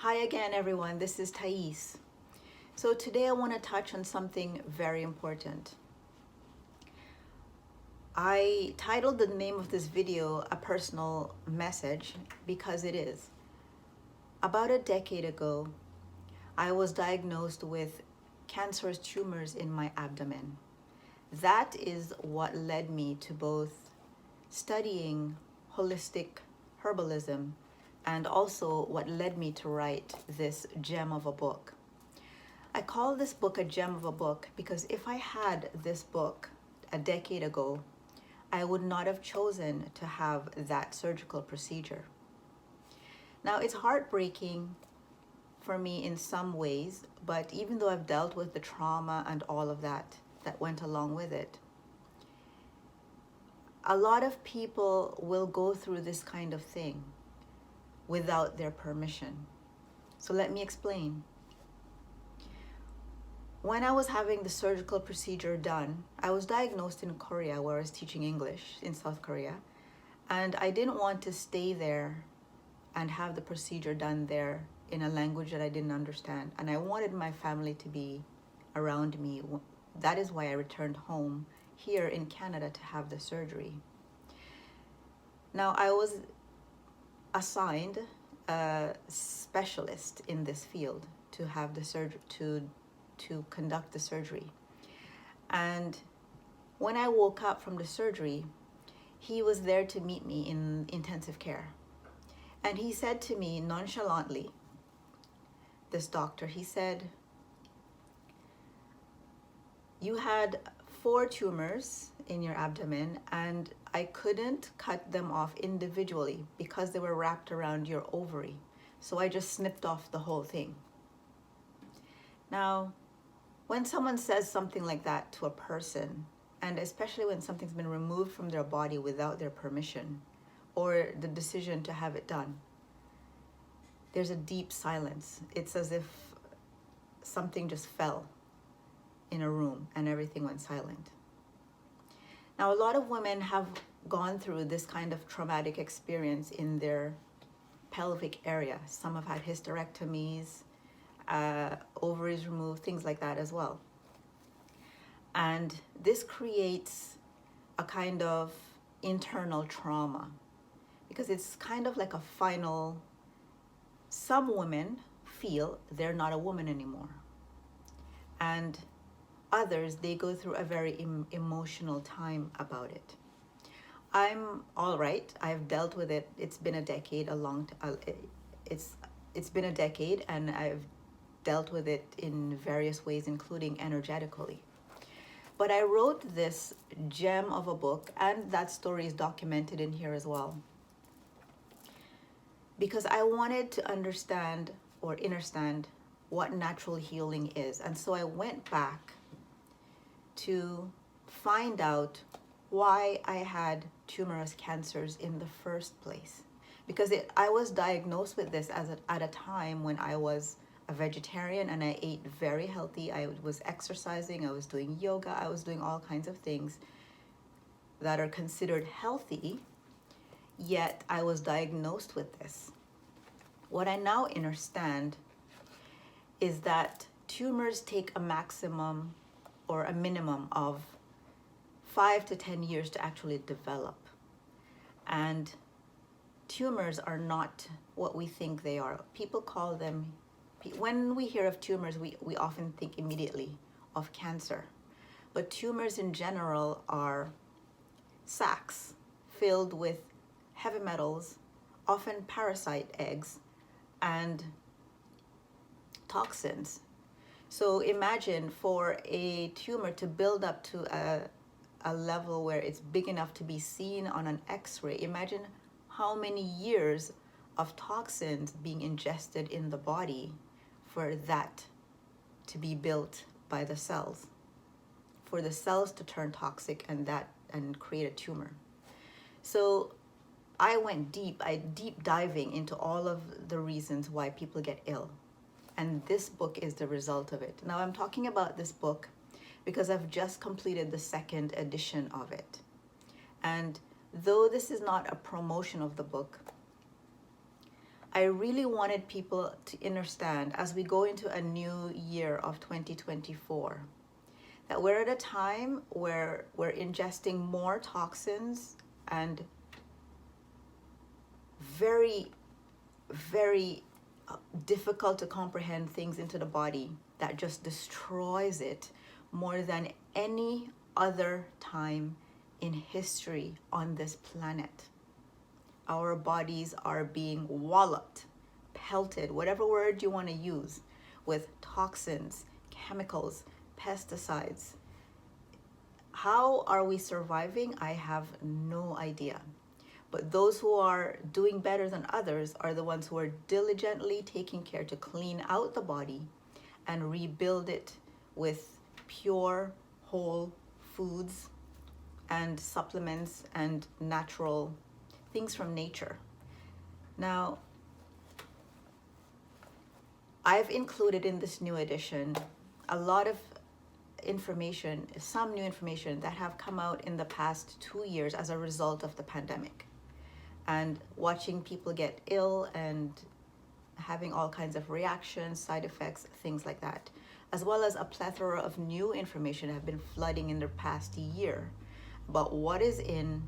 Hi again, everyone. This is Thais. So today I want to touch on something very important. I titled the name of this video a personal message because it is. About a decade ago, I was diagnosed with cancerous tumors in my abdomen. That is what led me to both studying holistic herbalism and also what led me to write this gem of a book. I call this book a gem of a book because if I had this book a decade ago, I would not have chosen to have that surgical procedure. Now, it's heartbreaking for me in some ways, but even though I've dealt with the trauma and all of that went along with it, a lot of people will go through this kind of thing without their permission. So let me explain. When I was having the surgical procedure done, I was diagnosed in Korea where I was teaching English in South Korea. And I didn't want to stay there and have the procedure done there in a language that I didn't understand. And I wanted my family to be around me. That is why I returned home here in Canada to have the surgery. Now, I was assigned a specialist in this field to have the surgery, to conduct the surgery. And when I woke up from the surgery, he was there to meet me in intensive care. And he said to me nonchalantly, this doctor, he said, "You had 4 tumors in your abdomen and I couldn't cut them off individually because they were wrapped around your ovary. So I just snipped off the whole thing." Now, when someone says something like that to a person, and especially when something's been removed from their body without their permission or the decision to have it done, there's a deep silence. It's as if something just fell in a room and everything went silent. Now, a lot of women have gone through this kind of traumatic experience in their pelvic area. Some have had hysterectomies, ovaries removed, things like that as well. And this creates a kind of internal trauma because it's kind of like a final. Some women feel they're not a woman anymore. And others, they go through a very emotional time about it. I'm all right. I've dealt with it. It's been a decade, it's been a decade, and I've dealt with it in various ways, including energetically. But I wrote this gem of a book, and that story is documented in here as well, because I wanted to understand or understand what natural healing is. And so I went back to find out why I had tumorous cancers in the first place. Because I was diagnosed with this at a time when I was a vegetarian and I ate very healthy. I was exercising, I was doing yoga, I was doing all kinds of things that are considered healthy, yet I was diagnosed with this. What I now understand is that tumors take a maximum or a minimum of 5 to 10 years to actually develop. And tumors are not what we think they are. People call them, when we hear of tumors, we often think immediately of cancer. But tumors in general are sacs filled with heavy metals, often parasite eggs, and toxins. So imagine for a tumor to build up to a level where it's big enough to be seen on an X-ray. Imagine how many years of toxins being ingested in the body for that to be built by the cells, for the cells to turn toxic and create a tumor. So I went deep diving into all of the reasons why people get ill. And this book is the result of it. Now, I'm talking about this book because I've just completed the 2nd edition of it. And though this is not a promotion of the book, I really wanted people to understand as we go into a new year of 2024 that we're at a time where we're ingesting more toxins and very, very difficult to comprehend things into the body that just destroys it more than any other time in history on this planet. Our bodies are being walloped, pelted, whatever word you want to use, with toxins, chemicals, pesticides. How are we surviving? I have no idea. But those who are doing better than others are the ones who are diligently taking care to clean out the body and rebuild it with pure, whole foods and supplements and natural things from nature. Now, I've included in this new edition a lot of information, some new information that have come out in the past 2 years as a result of the pandemic and watching people get ill and having all kinds of reactions, side effects, things like that, as well as a plethora of new information that have been flooding in the past year about what is in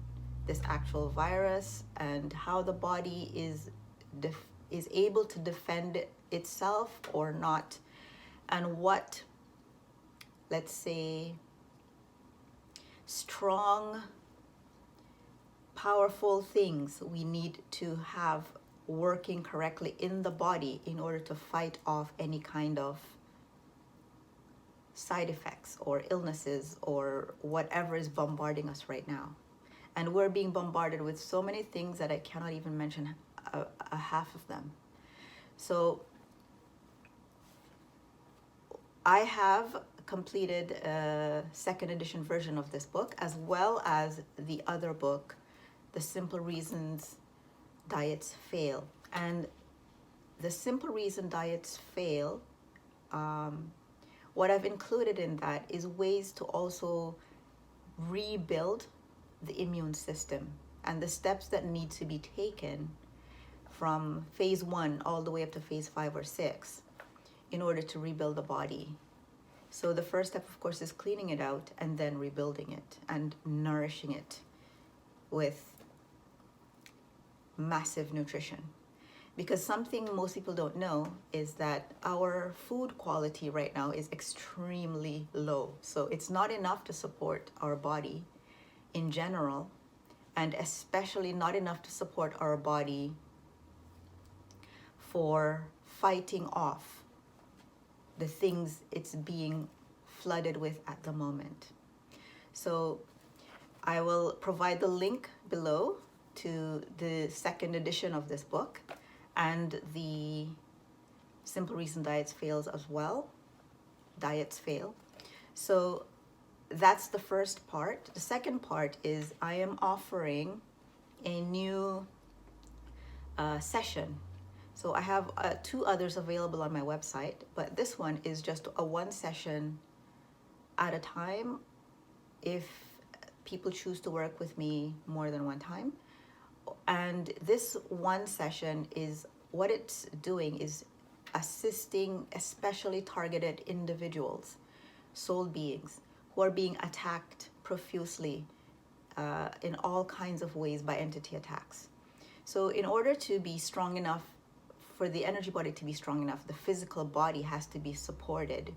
this actual virus and how the body is able to defend itself or not, and what, let's say, strong, powerful things we need to have working correctly in the body in order to fight off any kind of side effects or illnesses or whatever is bombarding us right now. And we're being bombarded with so many things that I cannot even mention a half of them. So I have completed a second edition version of this book, as well as the other book, The Simple Reasons Diets Fail. And the simple reason diets fail, what I've included in that is ways to also rebuild the immune system and the steps that need to be taken from phase 1 all the way up to phase 5 or 6 in order to rebuild the body. So the first step, of course, is cleaning it out and then rebuilding it and nourishing it with massive nutrition. Because something most people don't know is that our food quality right now is extremely low. So it's not enough to support our body in general, and especially not enough to support our body for fighting off the things it's being flooded with at the moment. So I will provide the link below to the second edition of this book and the Simple Reason Diets Fails as well. Diets Fail. So that's the first part. The second part is I am offering a new session. So I have 2 others available on my website, but this one is just a 1 session at a time if people choose to work with me more than 1 time. And this 1 session is, what it's doing is assisting especially targeted individuals, soul beings, who are being attacked profusely in all kinds of ways by entity attacks. So in order to be strong enough, for the energy body to be strong enough, the physical body has to be supported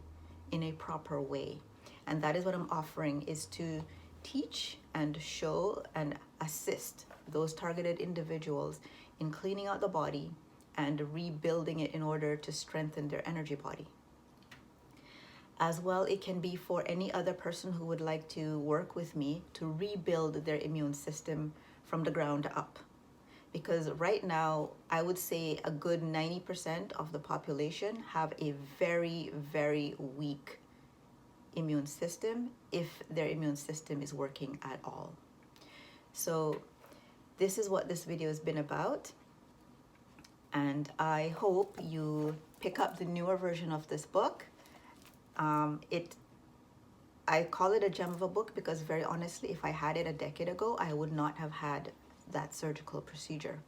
in a proper way. And that is what I'm offering, is to teach and show and assist those targeted individuals in cleaning out the body and rebuilding it in order to strengthen their energy body. As well, it can be for any other person who would like to work with me to rebuild their immune system from the ground up. Because right now, I would say a good 90% of the population have a very, very weak immune system, if their immune system is working at all. So this is what this video has been about. And I hope you pick up the newer version of this book. I call it a gem of a book because, very honestly, if I had it a decade ago, I would not have had that surgical procedure.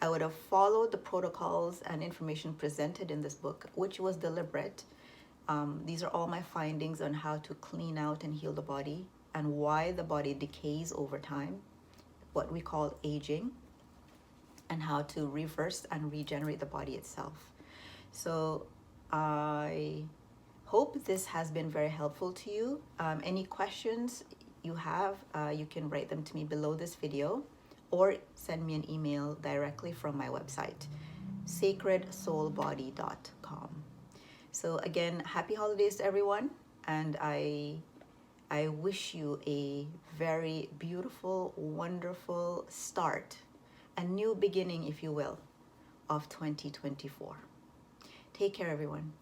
I would have followed the protocols and information presented in this book, which was deliberate. These are all my findings on how to clean out and heal the body and why the body decays over time, what we call aging, and how to reverse and regenerate the body itself. So I hope this has been very helpful to you. Any questions you have, you can write them to me below this video or send me an email directly from my website, sacredsoulbody.com. So again, happy holidays to everyone, and I wish you a very beautiful, wonderful start, a new beginning, if you will, of 2024. Take care, everyone.